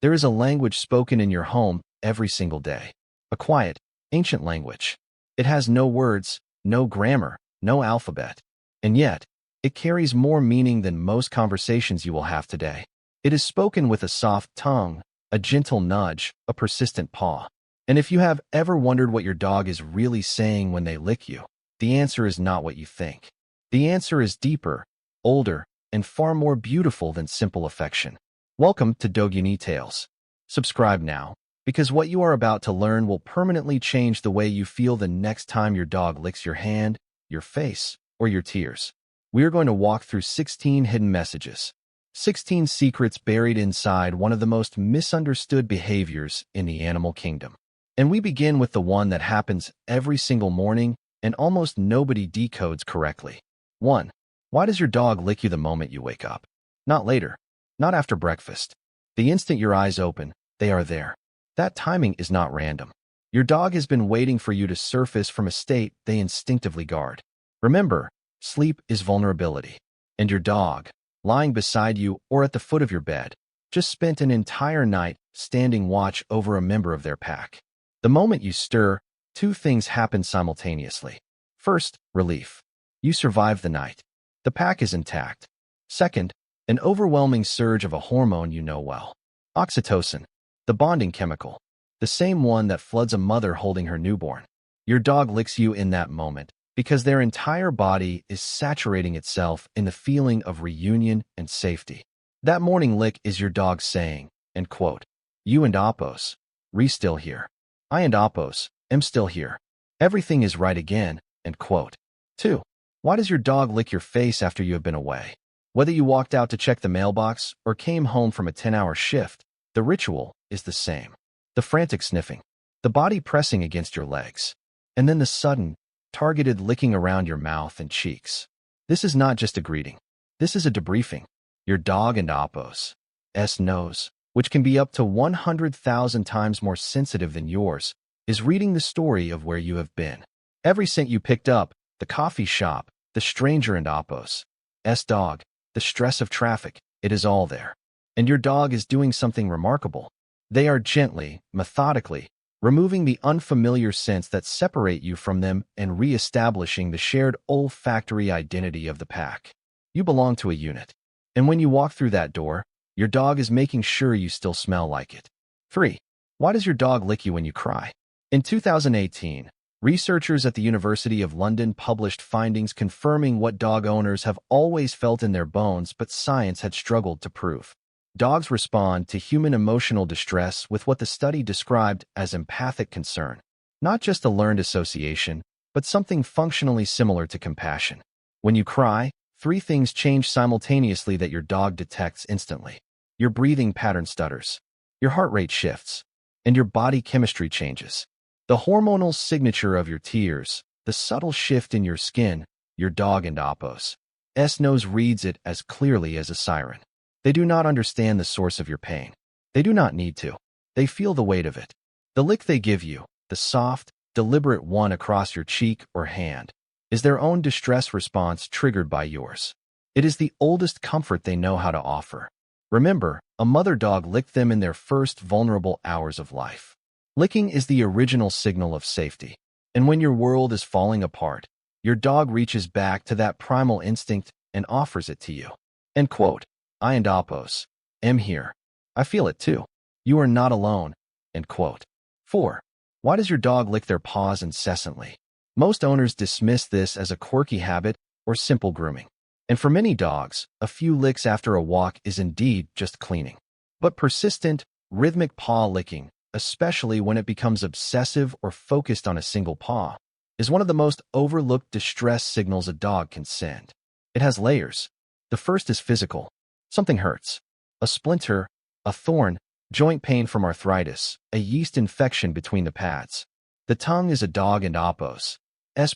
There is a language spoken in your home every single day. A quiet, ancient language. It has no words, no grammar, no alphabet. And yet, it carries more meaning than most conversations you will have today. It is spoken with a soft tongue, a gentle nudge, a persistent paw. And if you have ever wondered what your dog is really saying when they lick you, the answer is not what you think. The answer is deeper, older, and far more beautiful than simple affection. Welcome to Dogunee Tales. Subscribe now, because what you are about to learn will permanently change the way you feel the next time your dog licks your hand, your face, or your tears. We are going to walk through 16 hidden messages, 16 secrets buried inside one of the most misunderstood behaviors in the animal kingdom. And we begin with the one that happens every single morning and almost nobody decodes correctly. 1. Why does your dog lick you the moment you wake up? Not later. Not after breakfast. The instant your eyes open, they are there. That timing is not random. Your dog has been waiting for you to surface from a state they instinctively guard. Remember, sleep is vulnerability. And your dog, lying beside you or at the foot of your bed, just spent an entire night standing watch over a member of their pack. The moment you stir, two things happen simultaneously. First, relief. You survived the night. The pack is intact. Second, an overwhelming surge of a hormone you know well. Oxytocin, the bonding chemical, the same one that floods a mother holding her newborn. Your dog licks you in that moment because their entire body is saturating itself in the feeling of reunion and safety. That morning lick is your dog saying, and quote, "You and Apos, still here. I and Apos, am still here. Everything is right again," end quote. 2. Why does your dog lick your face after you have been away? Whether you walked out to check the mailbox or came home from a 10-hour shift, the ritual is the same. The frantic sniffing, the body pressing against your legs, and then the sudden, targeted licking around your mouth and cheeks. This is not just a greeting. This is a debriefing. Your dog and Apos' nose, which can be up to 100,000 times more sensitive than yours, is reading the story of where you have been. Every scent you picked up, the coffee shop, the stranger and Apos' dog, the stress of traffic, it is all there. And your dog is doing something remarkable. They are gently, methodically, removing the unfamiliar scents that separate you from them and re-establishing the shared olfactory identity of the pack. You belong to a unit. And when you walk through that door, your dog is making sure you still smell like it. 3. Why does your dog lick you when you cry? In 2018, researchers at the University of London published findings confirming what dog owners have always felt in their bones but science had struggled to prove. Dogs respond to human emotional distress with what the study described as empathic concern, not just a learned association, but something functionally similar to compassion. When you cry, 3 things change simultaneously that your dog detects instantly. Your breathing pattern stutters, your heart rate shifts, and your body chemistry changes. The hormonal signature of your tears, the subtle shift in your skin, your dog and Apos' nose reads it as clearly as a siren. They do not understand the source of your pain. They do not need to. They feel the weight of it. The lick they give you, the soft, deliberate one across your cheek or hand, is their own distress response triggered by yours. It is the oldest comfort they know how to offer. Remember, a mother dog licked them in their first vulnerable hours of life. Licking is the original signal of safety. And when your world is falling apart, your dog reaches back to that primal instinct and offers it to you. End quote. I and Apos am here. I feel it too. You are not alone. End quote. 4. Why does your dog lick their paws incessantly? Most owners dismiss this as a quirky habit or simple grooming. And for many dogs, a few licks after a walk is indeed just cleaning. But persistent, rhythmic paw licking, especially when it becomes obsessive or focused on a single paw, is one of the most overlooked distress signals a dog can send. It has layers. The first is physical. Something hurts. A splinter, a thorn, joint pain from arthritis, a yeast infection between the pads. The tongue is a dog and Apos'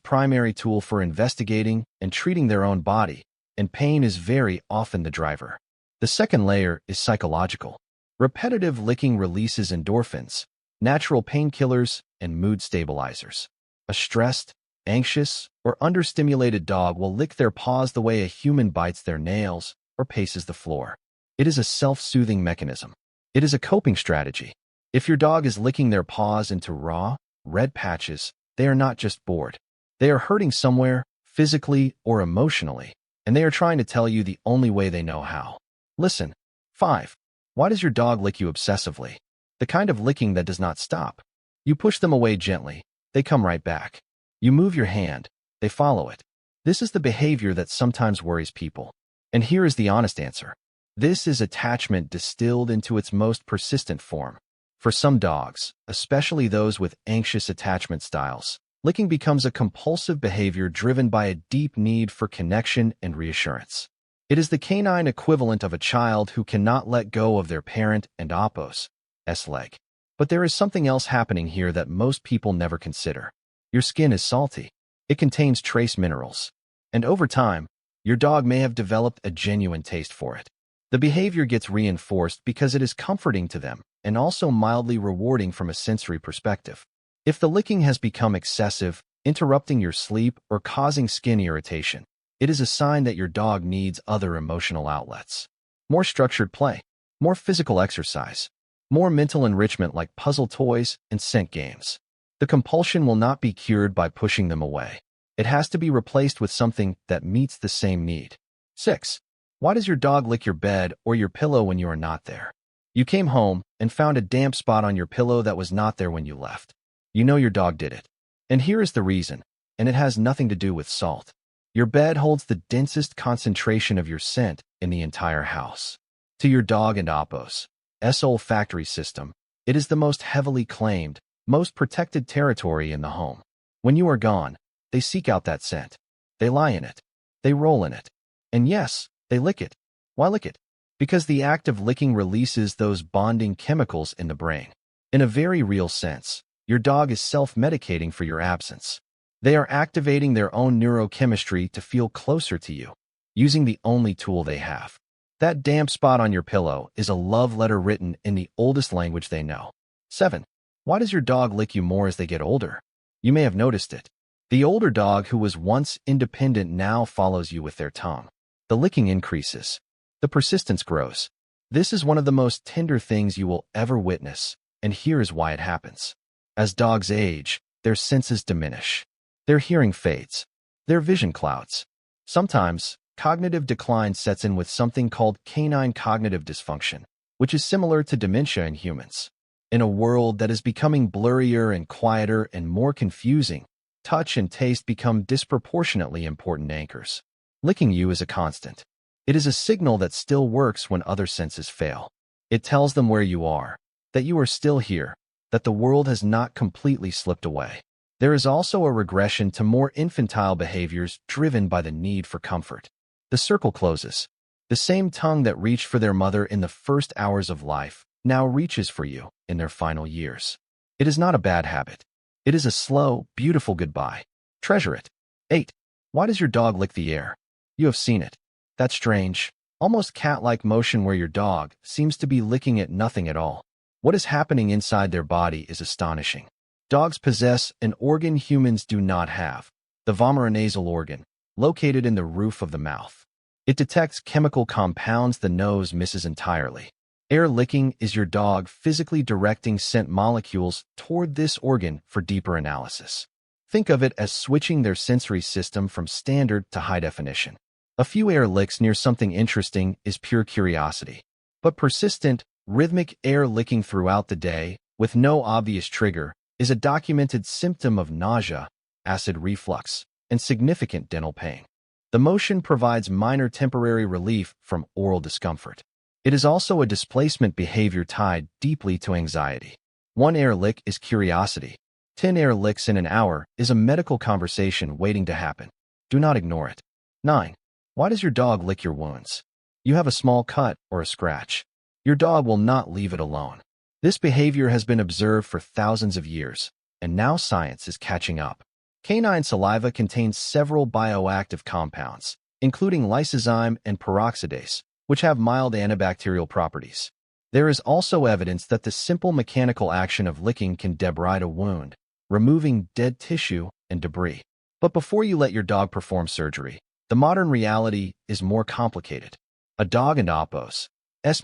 primary tool for investigating and treating their own body, and pain is very often the driver. The second layer is psychological. Repetitive licking releases endorphins, natural painkillers, and mood stabilizers. A stressed, anxious, or understimulated dog will lick their paws the way a human bites their nails or paces the floor. It is a self-soothing mechanism. It is a coping strategy. If your dog is licking their paws into raw, red patches, they are not just bored. They are hurting somewhere, physically or emotionally, and they are trying to tell you the only way they know how. Listen. 5. Why does your dog lick you obsessively? The kind of licking that does not stop. You push them away gently, they come right back. You move your hand, they follow it. This is the behavior that sometimes worries people. And here is the honest answer. This is attachment distilled into its most persistent form. For some dogs, especially those with anxious attachment styles, licking becomes a compulsive behavior driven by a deep need for connection and reassurance. It is the canine equivalent of a child who cannot let go of their parent and Oppo's leg. But there is something else happening here that most people never consider. Your skin is salty. It contains trace minerals. And over time, your dog may have developed a genuine taste for it. The behavior gets reinforced because it is comforting to them and also mildly rewarding from a sensory perspective. If the licking has become excessive, interrupting your sleep or causing skin irritation, it is a sign that your dog needs other emotional outlets. More structured play, more physical exercise, more mental enrichment like puzzle toys and scent games. The compulsion will not be cured by pushing them away. It has to be replaced with something that meets the same need. 6. Why does your dog lick your bed or your pillow when you are not there? You came home and found a damp spot on your pillow that was not there when you left. You know your dog did it. And here is the reason, and it has nothing to do with salt. Your bed holds the densest concentration of your scent in the entire house. To your dog and Oppo's olfactory system, it is the most heavily claimed, most protected territory in the home. When you are gone, they seek out that scent. They lie in it. They roll in it. And yes, they lick it. Why lick it? Because the act of licking releases those bonding chemicals in the brain. In a very real sense, your dog is self-medicating for your absence. They are activating their own neurochemistry to feel closer to you, using the only tool they have. That damp spot on your pillow is a love letter written in the oldest language they know. 7. Why does your dog lick you more as they get older? You may have noticed it. The older dog who was once independent now follows you with their tongue. The licking increases. The persistence grows. This is one of the most tender things you will ever witness, and here is why it happens. As dogs age, their senses diminish. Their hearing fades. Their vision clouds. Sometimes, cognitive decline sets in with something called canine cognitive dysfunction, which is similar to dementia in humans. In a world that is becoming blurrier and quieter and more confusing, touch and taste become disproportionately important anchors. Licking you is a constant. It is a signal that still works when other senses fail. It tells them where you are, that you are still here, that the world has not completely slipped away. There is also a regression to more infantile behaviors driven by the need for comfort. The circle closes. The same tongue that reached for their mother in the first hours of life now reaches for you in their final years. It is not a bad habit. It is a slow, beautiful goodbye. Treasure it. 8. Why does your dog lick the air? You have seen it. That strange, almost cat-like motion where your dog seems to be licking at nothing at all. What is happening inside their body is astonishing. Dogs possess an organ humans do not have, the vomeronasal organ, located in the roof of the mouth. It detects chemical compounds the nose misses entirely. Air licking is your dog physically directing scent molecules toward this organ for deeper analysis. Think of it as switching their sensory system from standard to high definition. A few air licks near something interesting is pure curiosity. But persistent, rhythmic air licking throughout the day, with no obvious trigger, is a documented symptom of nausea, acid reflux, and significant dental pain. The motion provides minor temporary relief from oral discomfort. It is also a displacement behavior tied deeply to anxiety. 1 air lick is curiosity. 10 air licks in an hour is a medical conversation waiting to happen. Do not ignore it. 9. Why does your dog lick your wounds? You have a small cut or a scratch. Your dog will not leave it alone. This behavior has been observed for thousands of years, and now science is catching up. Canine saliva contains several bioactive compounds, including lysozyme and peroxidase, which have mild antibacterial properties. There is also evidence that the simple mechanical action of licking can debride a wound, removing dead tissue and debris. But before you let your dog perform surgery, the modern reality is more complicated. A dog and Oppo's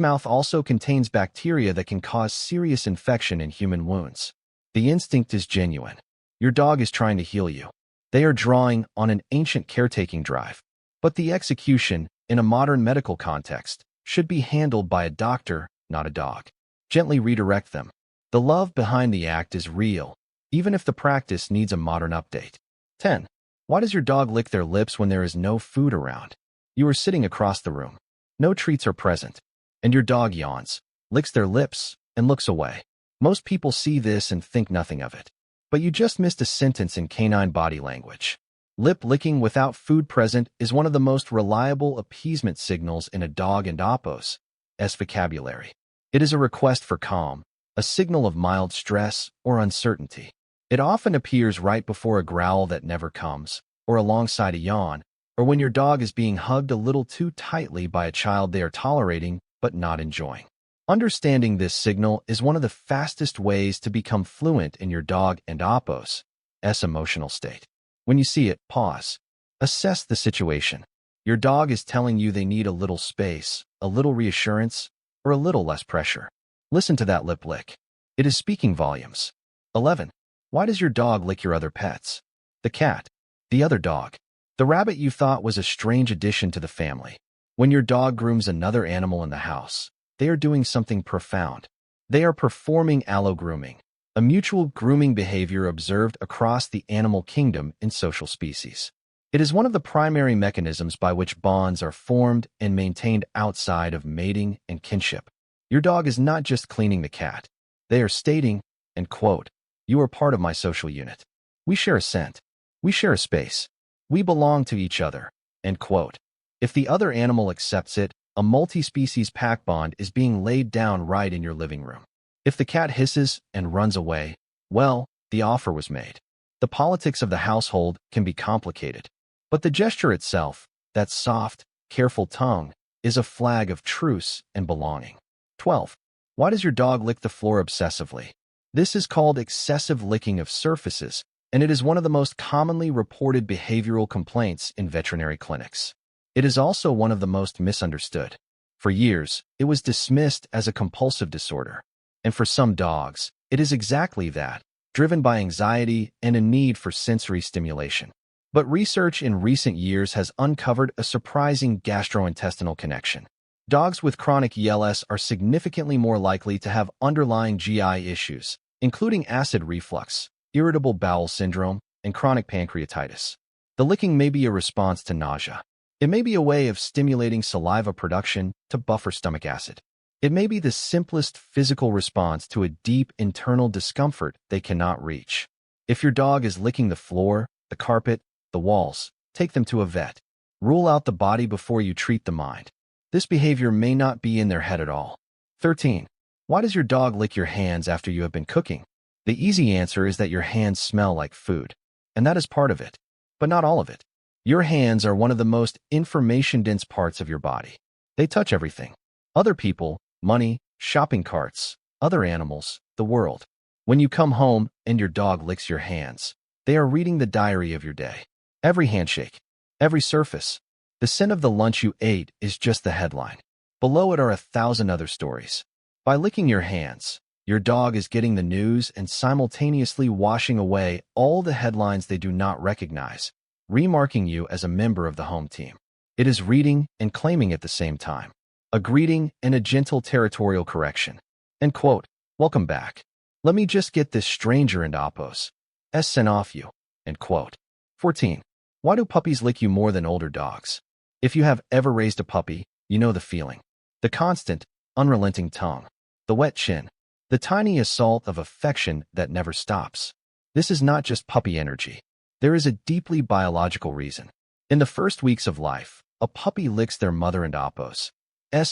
Mouth also contains bacteria that can cause serious infection in human wounds. The instinct is genuine. Your dog is trying to heal you. They are drawing on an ancient caretaking drive. But the execution, in a modern medical context, should be handled by a doctor, not a dog. Gently redirect them. The love behind the act is real, even if the practice needs a modern update. 10. Why does your dog lick their lips when there is no food around? You are sitting across the room. No treats are present. And your dog yawns, licks their lips, and looks away. Most people see this and think nothing of it. But you just missed a sentence in canine body language. Lip licking without food present is one of the most reliable appeasement signals in a dog and Oppo's vocabulary. It is a request for calm, a signal of mild stress or uncertainty. It often appears right before a growl that never comes, or alongside a yawn, or when your dog is being hugged a little too tightly by a child they are tolerating but not enjoying. Understanding this signal is one of the fastest ways to become fluent in your dog and Oppo's emotional state. When you see it, pause. Assess the situation. Your dog is telling you they need a little space, a little reassurance, or a little less pressure. Listen to that lip lick. It is speaking volumes. 11. Why does your dog lick your other pets? The cat, the other dog, the rabbit you thought was a strange addition to the family. When your dog grooms another animal in the house, they are doing something profound. They are performing allogrooming, a mutual grooming behavior observed across the animal kingdom in social species. It is one of the primary mechanisms by which bonds are formed and maintained outside of mating and kinship. Your dog is not just cleaning the cat. They are stating, and quote, "You are part of my social unit. We share a scent. We share a space. We belong to each other," end quote. If the other animal accepts it, a multi-species pack bond is being laid down right in your living room. If the cat hisses and runs away, well, the offer was made. The politics of the household can be complicated, but the gesture itself, that soft, careful tongue, is a flag of truce and belonging. 12. Why does your dog lick the floor obsessively? This is called excessive licking of surfaces, and it is one of the most commonly reported behavioral complaints in veterinary clinics. It is also one of the most misunderstood. For years, it was dismissed as a compulsive disorder. And for some dogs, it is exactly that, driven by anxiety and a need for sensory stimulation. But research in recent years has uncovered a surprising gastrointestinal connection. Dogs with chronic ELS are significantly more likely to have underlying GI issues, including acid reflux, irritable bowel syndrome, and chronic pancreatitis. The licking may be a response to nausea. It may be a way of stimulating saliva production to buffer stomach acid. It may be the simplest physical response to a deep internal discomfort they cannot reach. If your dog is licking the floor, the carpet, the walls, take them to a vet. Rule out the body before you treat the mind. This behavior may not be in their head at all. 13. Why does your dog lick your hands after you have been cooking? The easy answer is that your hands smell like food. And that is part of it, but not all of it. Your hands are one of the most information-dense parts of your body. They touch everything. Other people, money, shopping carts, other animals, the world. When you come home and your dog licks your hands, they are reading the diary of your day. Every handshake, every surface. The scent of the lunch you ate is just the headline. Below it are 1,000 other stories. By licking your hands, your dog is getting the news and simultaneously washing away all the headlines they do not recognize, remarking you as a member of the home team. It is reading and claiming at the same time. A greeting and a gentle territorial correction. End quote. Welcome back. Let me just get this stranger and Oppo's sent off you. End quote. 14. Why do puppies lick you more than older dogs? If you have ever raised a puppy, you know the feeling. The constant, unrelenting tongue. The wet chin. The tiny assault of affection that never stops. This is not just puppy energy. There is a deeply biological reason. In the first weeks of life, a puppy licks their mother and Oppo's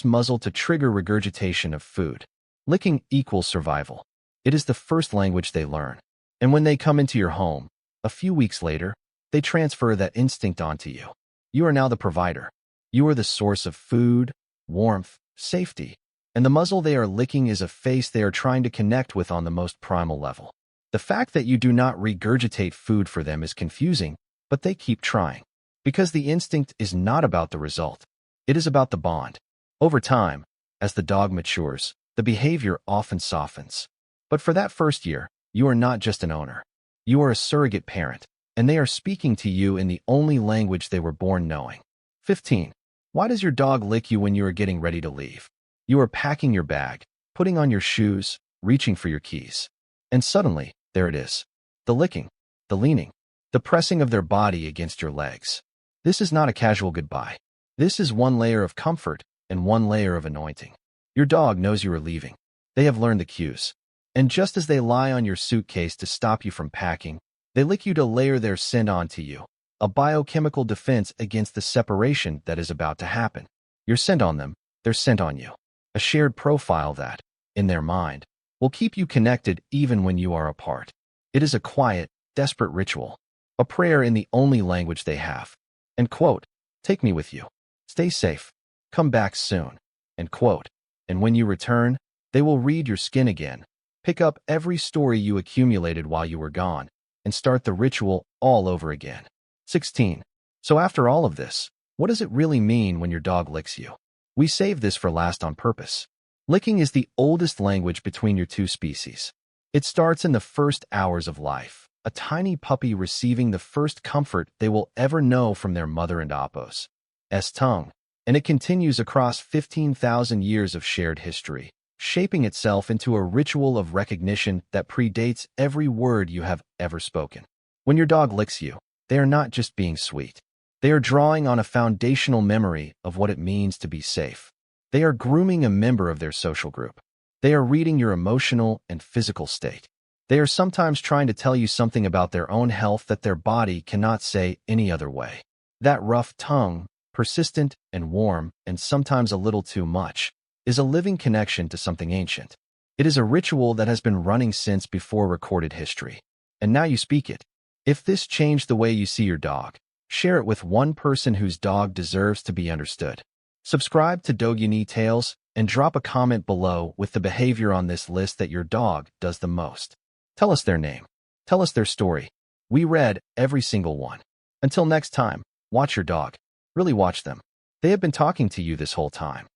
muzzle to trigger regurgitation of food. Licking equals survival. It is the first language they learn. And when they come into your home, a few weeks later, they transfer that instinct onto you. You are now the provider. You are the source of food, warmth, safety. And the muzzle they are licking is a face they are trying to connect with on the most primal level. The fact that you do not regurgitate food for them is confusing, but they keep trying. Because the instinct is not about the result. It is about the bond. Over time, As the dog matures, the behavior often softens. But for that first year, you are not just an owner. You are a surrogate parent, and they are speaking to you in the only language they were born knowing. 15. Why does your dog lick you when you are getting ready to leave? You are packing your bag, putting on your shoes, reaching for your keys. And suddenly, there it is. The licking, the leaning, the pressing of their body against your legs. This is not a casual goodbye. This is one layer of comfort and one layer of anointing. Your dog knows you are leaving. They have learned the cues. And just as they lie on your suitcase to stop you from packing, they lick you to layer their scent onto you, a biochemical defense against the separation that is about to happen. Your scent on them, their scent on you. A shared profile that, in their mind, will keep you connected even when you are apart. It is a quiet, desperate ritual, a prayer in the only language they have. And quote, take me with you. Stay safe. Come back soon. End quote. And when you return, they will read your skin again, pick up every story you accumulated while you were gone, and start the ritual all over again. 16. So after all of this, what does it really mean when your dog licks you? We save this for last on purpose. Licking is the oldest language between your two species. It starts in the first hours of life, a tiny puppy receiving the first comfort they will ever know from their mother and Appo's tongue, and it continues across 15,000 years of shared history, shaping itself into a ritual of recognition that predates every word you have ever spoken. When your dog licks you, they are not just being sweet. They are drawing on a foundational memory of what it means to be safe. They are grooming a member of their social group. They are reading your emotional and physical state. They are sometimes trying to tell you something about their own health that their body cannot say any other way. That rough tongue, persistent and warm, and sometimes a little too much, is a living connection to something ancient. It is a ritual that has been running since before recorded history. And now you speak it. If this changed the way you see your dog, share it with one person whose dog deserves to be understood. Subscribe to Dogunee Tales and drop a comment below with the behavior on this list that your dog does the most. Tell us their name. Tell us their story. We read every single one. Until next time, watch your dog. Really watch them. They have been talking to you this whole time.